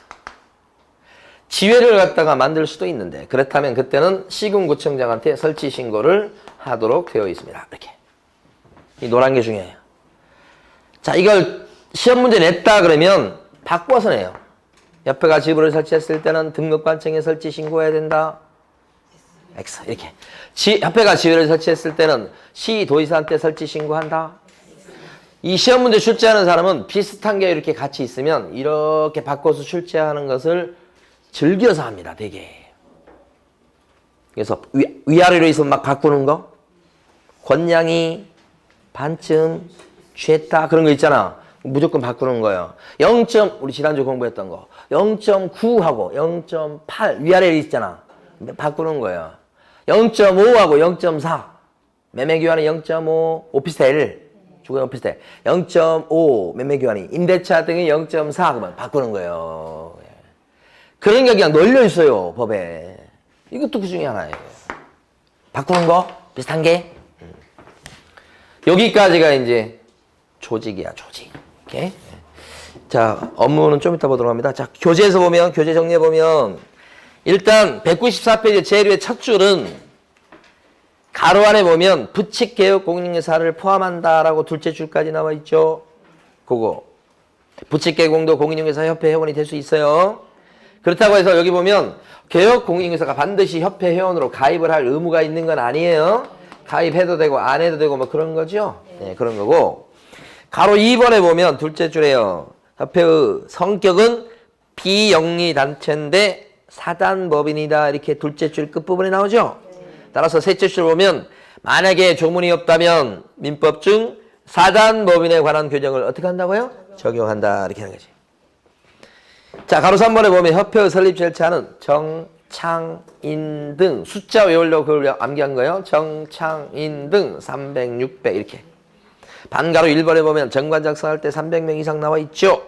지회를 갖다가 만들 수도 있는데 그렇다면 그때는 시군구청장한테 설치 신고를 하도록 되어 있습니다. 이렇게. 이 노란 게 중요해요. 자, 이걸 시험 문제 냈다 그러면 바꿔서 내요. 협회가 지부를 설치했을 때는 등록관청에 설치 신고해야 된다. X 이렇게. 협회가 지부를 설치했을 때는 시도의사한테 설치 신고한다. 이 시험 문제 출제하는 사람은 비슷한 게 이렇게 같이 있으면 이렇게 바꿔서 출제하는 것을 즐겨서 합니다. 되게. 그래서 위아래로 있으면 막 바꾸는 거. 권양이 반쯤 취했다 그런 거 있잖아. 무조건 바꾸는 거예요. 0. 우리 지난주 공부했던 거 0.9하고 0.8 위아래로 있잖아. 바꾸는 거예요. 0.5하고 0.4 매매교환이 0.5 오피스텔 주거 오피스텔 0.5 매매교환이 임대차 등이 0.4 그러면 바꾸는 거예요. 그런 게 그냥 널려 있어요 법에. 이것도 그 중에 하나예요. 바꾸는 거 비슷한 게 여기까지가 이제 조직이야 조직. 이렇게. 자, 업무는 좀 이따 보도록 합니다. 자, 교재에서 보면 교재 정리해 보면 일단 194페이지 제1의 첫 줄은 가로 안에 보면 부칙개혁 공인중개사를 포함한다라고 둘째 줄까지 나와 있죠. 그거 부칙개공도 공인중개사 협회 회원이 될 수 있어요. 그렇다고 해서 여기 보면 개혁 공인중개사가 반드시 협회 회원으로 가입을 할 의무가 있는 건 아니에요. 가입해도 되고 안 해도 되고 뭐 그런 거죠. 네, 그런 거고. 가로 2번에 보면 둘째 줄에요. 협회의 성격은 비영리단체인데 사단법인이다. 이렇게 둘째 줄 끝부분에 나오죠. 따라서 셋째 줄 보면 만약에 조문이 없다면 민법 중 사단법인에 관한 규정을 어떻게 한다고요? 적용한다. 이렇게 하는 거지. 자, 가로 3번에 보면 협회의 설립 절차는 정창인 등 숫자 외우려고 그걸 암기한 거예요. 정창인 등 300, 600 이렇게. 반가로 1번에 보면 정관 작성할 때 300명 이상 나와 있죠.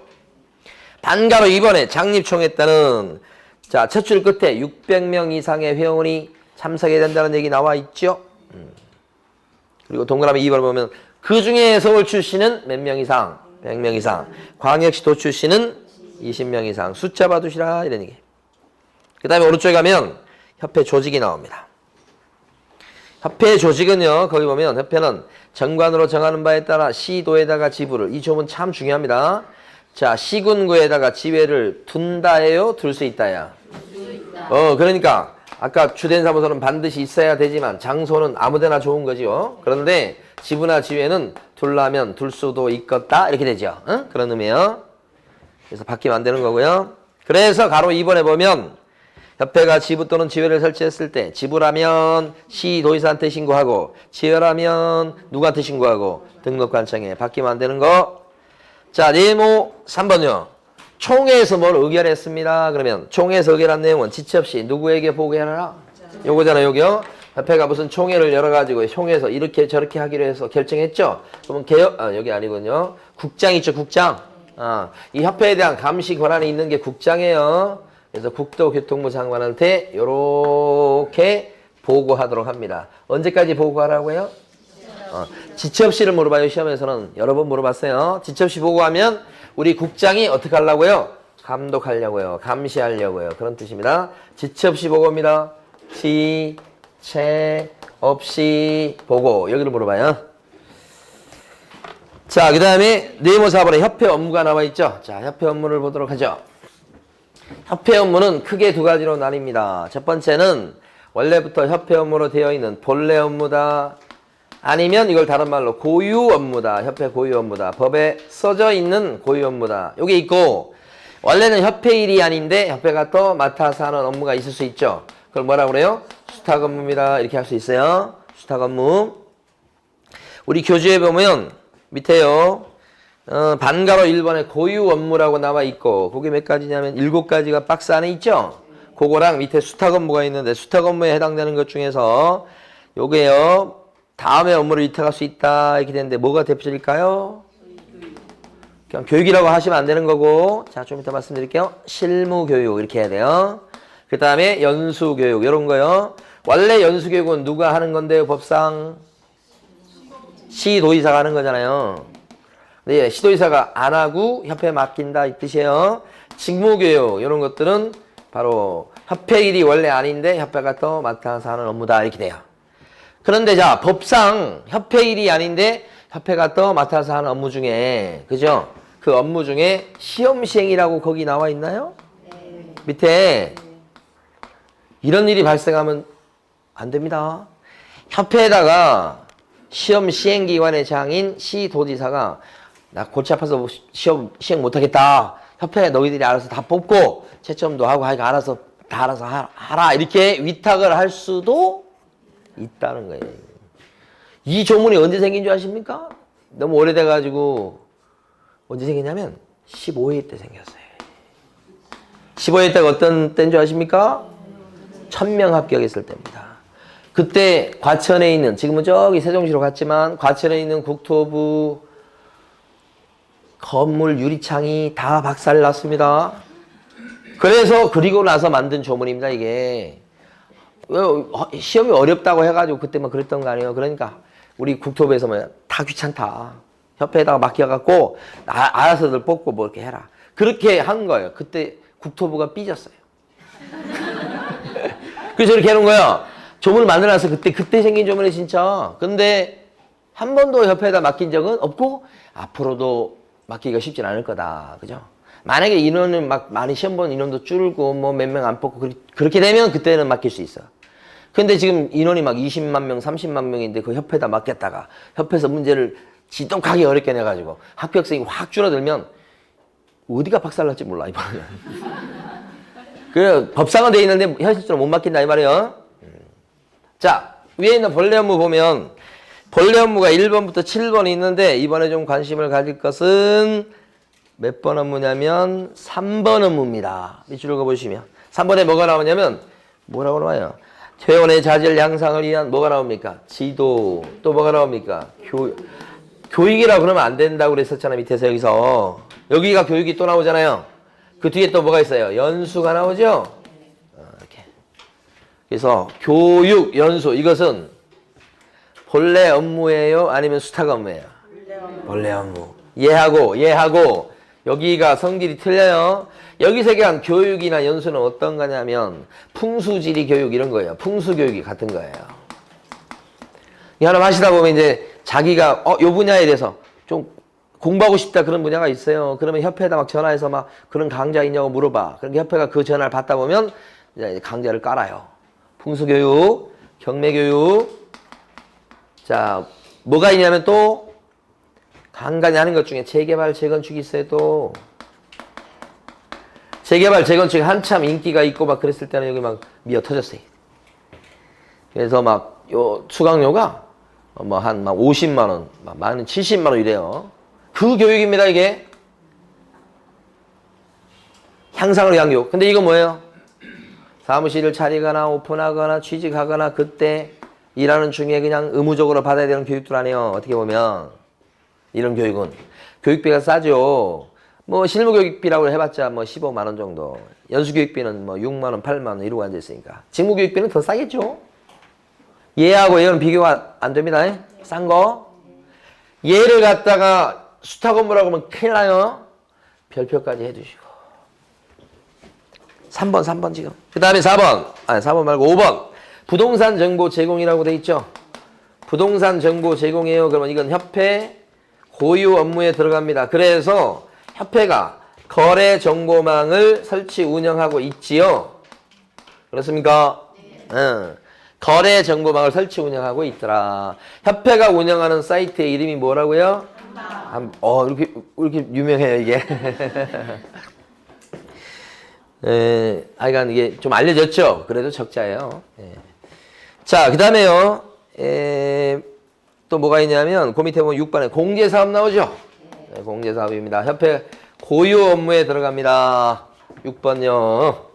반가로 2번에 장립총회 때는 자, 첫 줄 끝에 600명 이상의 회원이 참석해야 된다는 얘기 나와 있죠. 그리고 동그라미 2번을 보면 그 중에 서울 출신은 몇 명 이상? 100명 이상. 광역시도 출신은 20명 이상. 숫자 봐두시라 이런 얘기. 그 다음에 오른쪽에 가면 협회 조직이 나옵니다. 협회 조직은요. 거기 보면 협회는 정관으로 정하는 바에 따라 시도에다가 지부를 이 조문 참 중요합니다. 자, 시군구에다가 지회를 둔다예요? 둘 수 있다야? 그러니까 아까 주된 사무소는 반드시 있어야 되지만 장소는 아무데나 좋은 거지요. 그런데 지부나 지회는 둘라면 둘 수도 있겠다 이렇게 되죠. 그런 의미예요. 그래서 바뀌면 안 되는 거고요. 그래서 가로 2번에 보면 협회가 지부 또는 지회를 설치했을 때 지부라면 시도의사한테 신고하고 지회라면 누구한테 신고하고 등록관청에 바뀌면 안 되는 거. 자, 네모 3번요. 총회에서 뭘 의결했습니다. 그러면 총회에서 의결한 내용은 지체 없이 누구에게 보고해라? 요거잖아요, 여기요. 협회가 무슨 총회를 열어가지고 총회에서 이렇게 저렇게 하기로 해서 결정했죠. 그러면 개혁, 여기 아니군요. 국장 있죠, 국장. 이 협회에 대한 감시 권한이 있는 게 국장이에요. 그래서 국토교통부 장관한테 요렇게 보고하도록 합니다. 언제까지 보고하라고요? 지체 없이를 물어봐요. 시험에서는 여러 번 물어봤어요. 지체 없이 보고하면 우리 국장이 어떻게 하려고요? 감독하려고요. 감시하려고요. 그런 뜻입니다. 지체 없이 보고입니다. 지체 없이 보고. 여기를 물어봐요. 자, 그 다음에 네모 4번에 협회 업무가 나와 있죠. 자, 협회 업무를 보도록 하죠. 협회 업무는 크게 두 가지로 나뉩니다. 첫 번째는 원래부터 협회 업무로 되어 있는 본래 업무다. 아니면 이걸 다른 말로 고유 업무다. 협회 고유 업무다. 법에 써져 있는 고유 업무다. 요게 있고 원래는 협회 일이 아닌데 협회가 또 맡아서 하는 업무가 있을 수 있죠. 그걸 뭐라고 그래요? 수탁 업무입니다. 이렇게 할 수 있어요. 수탁 업무. 우리 교재에 보면 밑에요. 반가로 1번에 고유 업무라고 나와 있고 그게 몇 가지냐면 7가지가 박스 안에 있죠. 그거랑 밑에 수탁 업무가 있는데 수탁 업무에 해당되는 것 중에서 요게요. 다음에 업무를 위탁할 수 있다 이렇게 되는데 뭐가 대표적일까요? 그냥 교육이라고 하시면 안 되는 거고 자, 좀 이따 말씀드릴게요. 실무교육 이렇게 해야 돼요. 그 다음에 연수교육 이런 거요. 원래 연수교육은 누가 하는 건데요? 법상 시도의사가 하는 거잖아요. 네, 시도의사가 안 하고 협회에 맡긴다 이 뜻이에요. 직무교육 이런 것들은 바로 협회 일이 원래 아닌데 협회가 또 맡아서 하는 업무다 이렇게 돼요. 그런데 자, 법상 협회 일이 아닌데 협회가 또 맡아서 하는 업무 중에, 그죠? 그 업무 중에 시험 시행이라고 거기 나와 있나요? 네. 밑에 이런 일이 발생하면 안 됩니다. 협회에다가 시험 시행기관의 장인 시도지사가 나 골치 아파서 시험 시행 못하겠다. 협회 너희들이 알아서 다 뽑고 채점도 하고 하니까 알아서 다 알아서 하라. 이렇게 위탁을 할 수도 있다는 거예요. 이 조문이 언제 생긴 줄 아십니까? 너무 오래돼가지고 언제 생겼냐면 15회 때 생겼어요. 15회 때가 어떤 때인 줄 아십니까? 1000명 합격했을 때입니다. 그때 과천에 있는, 지금은 저기 세종시로 갔지만 과천에 있는 국토부 건물 유리창이 다 박살났습니다. 그래서 그리고 나서 만든 조문입니다, 이게. 시험이 어렵다고 해가지고 그때 막 그랬던 거 아니에요. 그러니까 우리 국토부에서 뭐 다 귀찮다. 협회에다가 맡겨갖고 알아서들 뽑고 뭐 이렇게 해라. 그렇게 한 거예요. 그때 국토부가 삐졌어요. 그래서 이렇게 해놓은 거예요. 조문을 만들어놔서 그때 생긴 조문이 진짜. 근데 한 번도 협회에다 맡긴 적은 없고 앞으로도 맡기기가 쉽진 않을 거다. 그죠? 만약에 인원을 막 많이 시험 보는 인원도 줄고 뭐 몇 명 안 뽑고 그렇게 되면 그때는 맡길 수 있어. 근데 지금 인원이 막 20만 명, 30만 명인데 그 협회에다 맡겼다가 협회에서 문제를 지독하게 어렵게 내가지고 합격생이 확 줄어들면 어디가 박살날지 몰라, 이번에는. 그 법상은 돼 있는데 현실적으로 못 맡긴다 이 말이에요. 자, 위에 있는 본래 업무 보면 본래 업무가 1번부터 7번이 있는데 이번에 좀 관심을 가질 것은 몇 번 업무냐면 3번 업무입니다. 밑줄 읽어보시면 3번에 뭐가 나오냐면 뭐라고 나와요? 회원의 자질 향상을 위한 뭐가 나옵니까? 지도. 또 뭐가 나옵니까? 교육이라고 그러면 안 된다고 그랬었잖아요. 밑에서 여기서. 여기가 교육이 또 나오잖아요. 그 뒤에 또 뭐가 있어요? 연수가 나오죠? 이렇게. 그래서 교육, 연수 이것은 본래 업무예요? 아니면 수탁 업무예요? 본래 업무. 예하고 여기가 성질이 틀려요. 여기서 얘기한 교육이나 연수는 어떤 거냐면 풍수지리 교육 이런 거예요. 풍수교육이 같은 거예요. 이 하나 하시다 보면 이제 자기가 요 분야에 대해서 좀 공부하고 싶다 그런 분야가 있어요. 그러면 협회에다 막 전화해서 막 그런 강좌 있냐고 물어봐. 그러니까 협회가 그 전화를 받다 보면 이제 강좌를 깔아요. 풍수교육, 경매교육. 자, 뭐가 있냐면 또 간간히 하는 것 중에 재개발, 재건축이 있어요. 또 재개발, 재건축이 한참 인기가 있고 막 그랬을 때는 여기 막 미어 터졌어요. 그래서 막 요 수강료가 뭐 한 막 50만 원, 많은 70만 원 이래요. 그 교육입니다, 이게. 향상을 위한 교육. 근데 이거 뭐예요? 사무실을 차리거나 오픈하거나 취직하거나 그때 일하는 중에 그냥 의무적으로 받아야 되는 교육들 아니에요. 어떻게 보면. 이런 교육은. 교육비가 싸죠. 뭐 실무교육비라고 해봤자 뭐 15만 원 정도. 연수교육비는 뭐 6만 원, 8만 원 이러고 앉아있으니까. 직무교육비는 더 싸겠죠. 얘하고 얘는 비교가 안 됩니다. 싼 거. 얘를 갖다가 수탁 업무라고 하면 큰일 나요. 별표까지 해주시고. 3번 지금. 그 다음에 4번. 아니 4번 말고 5번. 부동산 정보 제공이라고 돼 있죠. 부동산 정보 제공이에요. 그러면 이건 협회 고유 업무에 들어갑니다. 그래서 협회가 거래 정보망을 설치 운영하고 있지요. 그렇습니까? 네. 응. 거래 정보망을 설치 운영하고 있더라. 협회가 운영하는 사이트의 이름이 뭐라고요? 이렇게 유명해요, 이게. 하여간 이게 좀 알려졌죠? 그래도 적자예요. 자, 그 다음에요. 또 뭐가 있냐면, 그 밑에 보면 6번에 공제사업 나오죠? 네, 공제사업입니다. 협회 고유 업무에 들어갑니다. 6번요.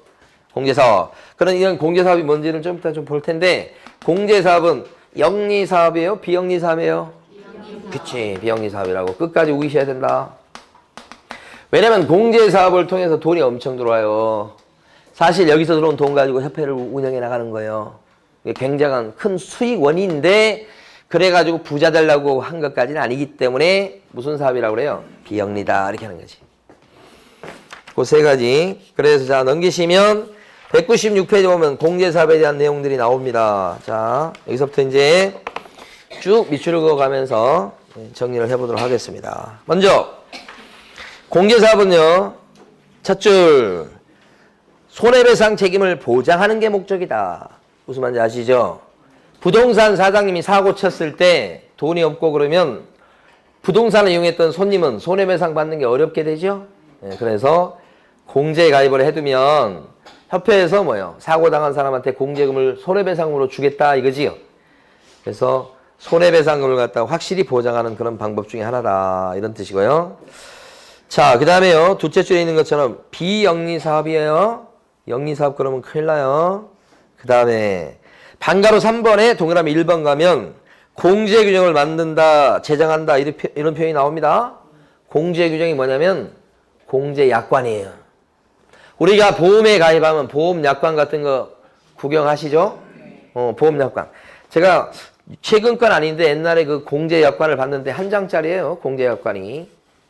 공제사업. 그럼 이런 공제사업이 뭔지를 좀 이따 좀 볼 텐데, 공제사업은 영리사업이에요? 비영리사업이에요? 그치, 비영리사업이라고. 끝까지 우기셔야 된다. 왜냐면 공제사업을 통해서 돈이 엄청 들어와요. 사실 여기서 들어온 돈 가지고 협회를 운영해 나가는 거예요. 굉장한 큰 수익원인데, 그래가지고 부자 되려고 한 것까지는 아니기 때문에 무슨 사업이라고 그래요? 비영리다. 이렇게 하는 거지. 그 세 가지. 그래서 자, 넘기시면 196페이지 보면 공제사업에 대한 내용들이 나옵니다. 자, 여기서부터 이제 쭉 밑줄을 그어가면서 정리를 해보도록 하겠습니다. 먼저 공제사업은요, 첫 줄 손해배상 책임을 보장하는 게 목적이다. 무슨 말인지 아시죠? 부동산 사장님이 사고 쳤을 때 돈이 없고 그러면 부동산을 이용했던 손님은 손해배상 받는 게 어렵게 되죠. 그래서 공제 가입을 해두면 협회에서 뭐요? 사고 당한 사람한테 공제금을 손해배상으로 주겠다 이거지요. 그래서 손해배상금을 갖다가 확실히 보장하는 그런 방법 중에 하나다 이런 뜻이고요. 자, 그 다음에요. 둘째 줄에 있는 것처럼 비영리 사업이에요. 영리 사업 그러면 큰일 나요. 그 다음에 반가로 3번에 동그라미 1번 가면 공제 규정을 만든다, 제정한다 이런 표현이 나옵니다. 공제 규정이 뭐냐면 공제 약관이에요. 우리가 보험에 가입하면 보험 약관 같은 거 구경하시죠? 보험 약관. 제가 최근 건 아닌데 옛날에 그 공제 약관을 봤는데 한 장짜리예요. 공제 약관이.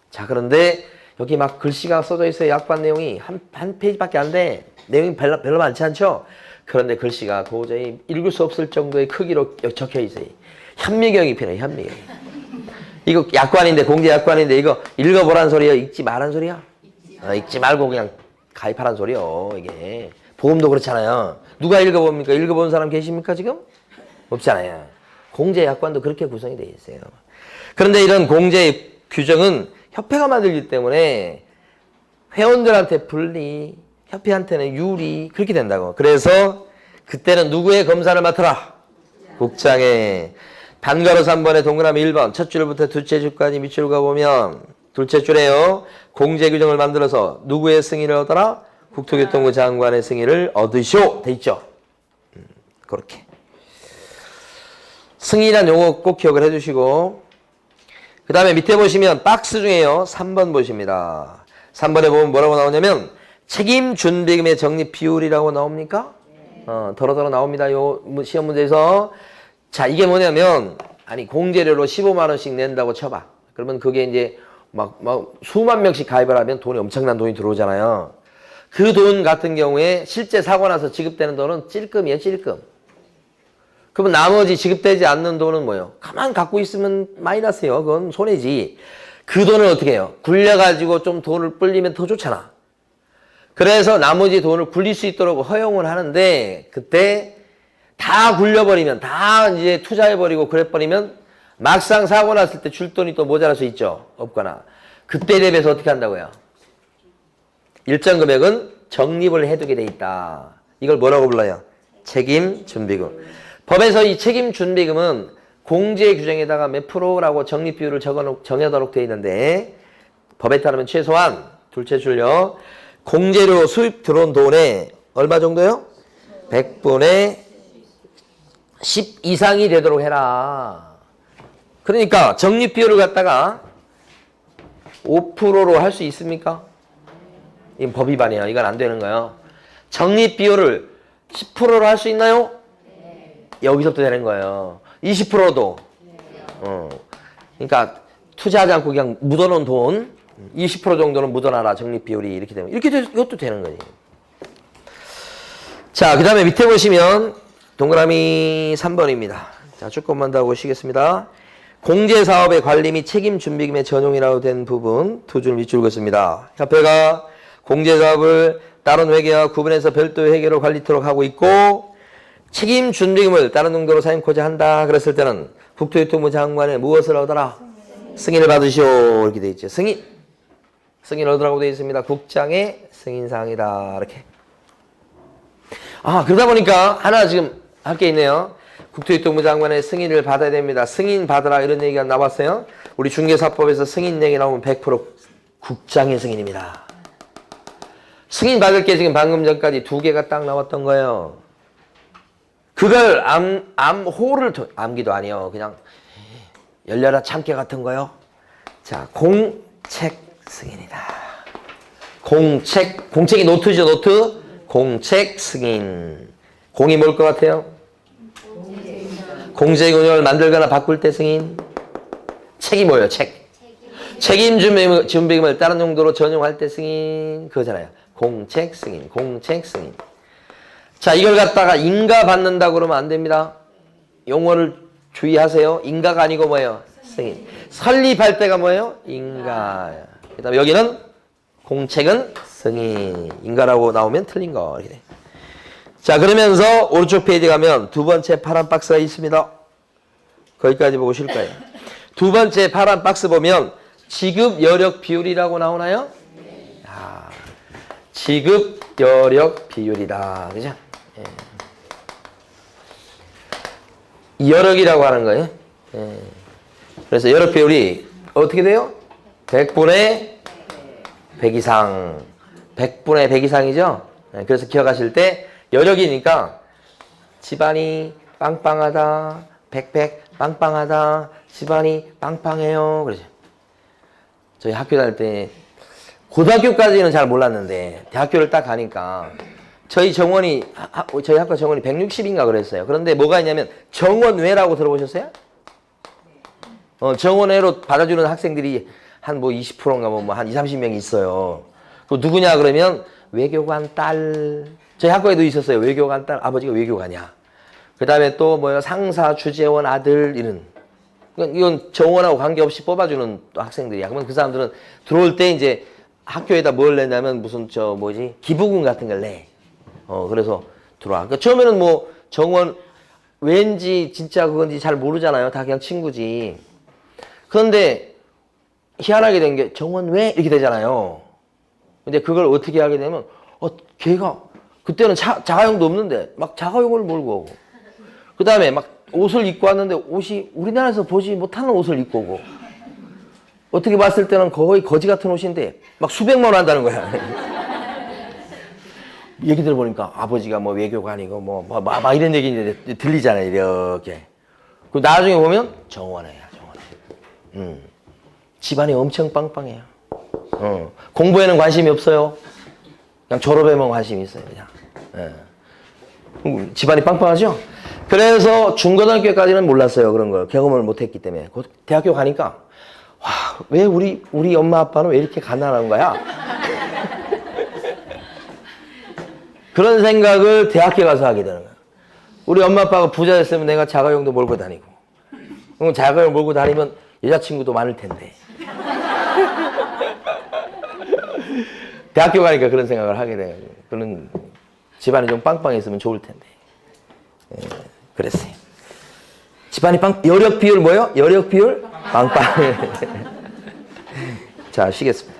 자, 그런데 여기 막 글씨가 써져 있어요. 약관 내용이 한 페이지밖에 안 돼. 내용이 별로 많지 않죠? 그런데 글씨가 도저히 읽을 수 없을 정도의 크기로 적혀 있어요. 현미경이 필요해, 현미경. 이거 약관인데, 공제 약관인데 이거 읽어보란 소리야? 읽지 말란 소리야? 읽지 말고 그냥 가입하란 소리요. 이게 보험도 그렇잖아요. 누가 읽어봅니까? 읽어본 사람 계십니까 지금? 없잖아요. 공제 약관도 그렇게 구성이 되어 있어요. 그런데 이런 공제 규정은 협회가 만들기 때문에 회원들한테 불리, 협회한테는 유리 그렇게 된다고. 그래서 그때는 누구의 검사를 맡아라? 국장의. 반가로 3번에 동그라미 1번 첫 줄부터 둘째 줄까지 밑줄 가보면 둘째 줄에요. 공제 규정을 만들어서 누구의 승인을 얻어라? 국토교통부 장관의 승인을 얻으시오 돼 있죠. 그렇게 승인이란 용어 꼭 기억을 해주시고, 그 다음에 밑에 보시면 박스 중에요 3번 보십니다. 3번에 보면 뭐라고 나오냐면 책임 준비금의 적립 비율이라고 나옵니까? 더러더러 나옵니다. 요 시험 문제에서. 자, 이게 뭐냐면 아니 공제료로 15만 원씩 낸다고 쳐봐. 그러면 그게 이제 막 수만 명씩 가입을 하면 돈이 엄청난 돈이 들어오잖아요. 그 돈 같은 경우에 실제 사고 나서 지급되는 돈은 찔끔이에요, 찔끔. 그러면 나머지 지급되지 않는 돈은 뭐예요? 가만 갖고 있으면 마이너스예요. 그건 손해지. 그 돈을 어떻게 해요? 굴려가지고 좀 돈을 불리면 더 좋잖아. 그래서 나머지 돈을 굴릴 수 있도록 허용을 하는데, 그때 다 굴려버리면, 다 이제 투자해버리고 그래버리면 막상 사고 났을 때 줄 돈이 또 모자랄 수 있죠. 없거나. 그때 대비해서 어떻게 한다고요? 일정 금액은 적립을 해두게 돼 있다. 이걸 뭐라고 불러요? 책임준비금. 법에서 이 책임준비금은 공제 규정에다가 몇 프로라고 적립 비율을 정해도록 되어 있는데, 법에 따르면 최소한 둘째 줄요. 공제료 수입 들어온 돈에 얼마 정도요? 100분의 10 이상이 되도록 해라. 그러니까 적립 비율을 갖다가 5%로 할 수 있습니까? 이건 법 위반이에요. 이건 안 되는 거예요. 적립 비율을 10%로 할 수 있나요? 여기서부터 되는 거예요. 20%도. 그러니까 투자하지 않고 그냥 묻어놓은 돈 20% 정도는 묻어놔라. 적립 비율이 이렇게 되면 이것도 되는 거지. 자, 그 다음에 밑에 보시면 동그라미 3번입니다. 자, 조금만 더 보시겠습니다. 공제사업의 관리 및 책임 준비금의 전용이라고 된 부분 두 줄 밑줄 긋습니다. 협회가 공제사업을 다른 회계와 구분해서 별도의 회계로 관리토록 하고 있고, 책임 준비금을 다른 용도로 사용코자 한다 그랬을 때는 국토교통부 장관의 무엇을 얻어라? 승인을 받으시오. 이렇게 돼 있죠. 승인 얻으라고 되어 있습니다. 국장의 승인사항이다. 이렇게. 아, 그러다 보니까 하나 지금 할 게 있네요. 국토교통부 장관의 승인을 받아야 됩니다. 승인 받으라 이런 얘기가 나왔어요. 우리 중개사법에서 승인 얘기 나오면 100% 국장의 승인입니다. 승인 받을 게 지금 방금 전까지 2개가 딱 나왔던 거예요. 그걸 암기도 아니에요. 그냥 열려라 참깨 같은 거요. 자, 공책 승인이다. 공책이 노트죠, 노트. 공책 승인. 공이 뭘 것 같아요? 공제 규정을 만들거나 바꿀 때 승인. 책이 뭐예요? 책임 준비금을 다른 용도로 전용할 때 승인. 그거잖아요. 공책 승인. 자, 이걸 갖다가 인가 받는다 그러면 안 됩니다. 용어를 주의하세요. 인가가 아니고 뭐예요? 승인. 설립할 때가 뭐예요? 인가. 그 다음에 여기는 공책은 승인. 인가라고 나오면 틀린 거. 이렇게 돼. 자, 그러면서 오른쪽 페이지 가면 두 번째 파란 박스가 있습니다. 거기까지 보실 거예요. 두 번째 파란 박스 보면 지급 여력 비율이라고 나오나요? 아, 지급 여력 비율이다. 그죠? 예. 여력이라고 하는 거예요. 예. 그래서 여력 비율이 어떻게 돼요? 100분의 100 이상. 100분의 100 이상이죠? 예. 그래서 기억하실 때 여력이니까 집안이 빵빵하다. 100 빵빵하다. 집안이 빵빵해요. 그러죠. 저희 학교 다닐 때 고등학교까지는 잘 몰랐는데 대학교를 딱 가니까 저희 정원이 저희 학과 정원이 160인가 그랬어요. 그런데 뭐가 있냐면 정원외라고 들어보셨어요? 정원외로 받아주는 학생들이 한 뭐 20%인가 뭐 한 20, 30명 있어요. 그 누구냐 그러면 외교관 딸. 저희 학교에도 있었어요. 외교관 딸. 아버지가 외교관이야. 그 다음에 또 뭐야 상사 주재원 아들 이런. 이건 정원하고 관계없이 뽑아주는 또 학생들이야. 그러면 그 사람들은 들어올 때 이제 학교에다 뭘 내냐면 무슨 기부금 같은 걸 내. 그래서 들어와. 그러니까 처음에는 뭐 정원 왠지 진짜 그건지 잘 모르잖아요. 다 그냥 친구지. 그런데 희한하게 된 게 정원 왜 이렇게 되잖아요. 근데 그걸 어떻게 하게 되면 걔가 그때는 자가용도 없는데 막 자가용을 몰고 오고. 그 다음에 막 옷을 입고 왔는데 옷이 우리나라에서 보지 못하는 옷을 입고 오고. 어떻게 봤을 때는 거의 거지 같은 옷인데 막 수백만 원 한다는 거야. 얘기 들어보니까 아버지가 뭐 외교관이고 막 이런 얘기 들리잖아요. 이렇게. 그 나중에 보면 정원회야. 정원회. 집안이 엄청 빵빵해요. 공부에는 관심이 없어요. 그냥 졸업에만 관심이 있어요. 그냥. 집안이 빵빵하죠? 그래서 중고등학교까지는 몰랐어요. 그런 걸 경험을 못했기 때문에. 대학교 가니까 와, 왜 우리 엄마 아빠는 왜 이렇게 가난한 거야? 그런 생각을 대학교 가서 하게 되는 거야. 우리 엄마 아빠가 부자 됐으면 내가 자가용도 몰고 다니고. 그럼 자가용 몰고 다니면 여자친구도 많을 텐데. 대학교 가니까 그런 생각을 하게 돼요. 그런 집안이 좀 빵빵했으면 좋을 텐데. 그랬어요. 집안이 여력 비율 뭐요? 여력 비율? 빵빵. 자, 쉬겠습니다.